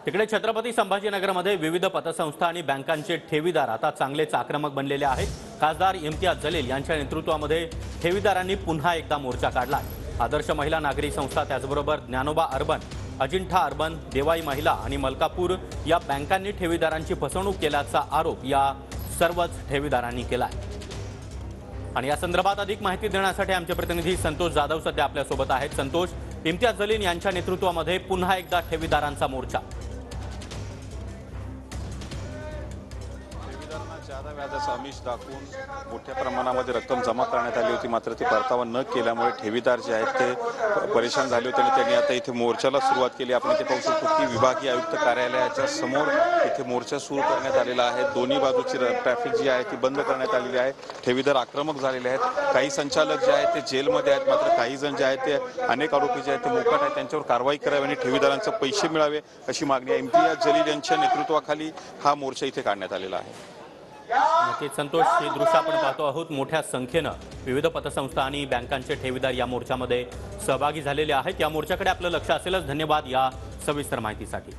तिकडे छत्रपती संभाजीनगरमध्ये विविध पतसंस्था आणि बँकांचे ठेवीदार आता चांगलेच आक्रमक बनलेले आहेत। खासदार इम्तियाज जलील यांच्या नेतृत्वामध्ये ठेवीदारांनी पुन्हा एकदा मोर्चा काढला। आदर्श महिला नागरी संस्था, त्याचबरोबर ज्ञानोबा अर्बन, अजिंठा अर्बन, देवाई महिला आणि मलकापूर या बँकांनी ठेवीदारांची फसवणूक केल्याचा आरोप या सर्वच ठेवीदारांनी केला आहे। आणि या संदर्भात अधिक माहिती देण्यासाठी आमचे प्रतिनिधी संतोष जाधव सध्या आपल्या सोबत आहेत। संतोष, इम्तियाज जलील यांच्या नेतृत्वामध्ये पुन्हा एकदा ठेवीदारांचा मोर्चा। ज्यादा व्याजाचा आमिष दाखवून मोठ्या प्रमाणामध्ये रक्कम जमा करण्यात आली होती, मात्र ती परतावा न केल्यामुळे ठेवीदार जे आहेत ते परेशान झाले होते आणि त्यांनी आता इथे मोर्चाला सुरुवात केली। आपण इथे पाहू शकतो की विभागीय आयुक्त कार्यालयाच्या समोर इथे मोर्चा सुरू करण्यात आलेला आहे। दोन्ही बाजूची ट्रॅफिक जी आहे ती बंद करण्यात आलेली आहे। ठेवीदार आक्रमक झालेले आहेत। काही संचालक जे आहेत ते जेलमध्ये आहेत, मात्र काही जण जे आहेत ते अनेक आरोपी जे आहेत ते मोकाट आहेत, त्यांच्यावर कारवाई करावी आणि ठेवीदारांचे पैसे मिळावे अशी मागणी आहे। इम्तियाज जलील यांच्या नेतृत्वाखाली हा मोर्चा इथे काढण्यात आलेला आहे। नक्कीच संतोष, हे दृश्य आपण पाहतो आहोत। मोठ्या संख्येनं विविध पतसंस्था आणि बँकांचे ठेवीदार या मोर्चामध्ये सहभागी झालेले आहेत। या मोर्चाकडे आपलं लक्ष असेलच। धन्यवाद या सविस्तर माहितीसाठी।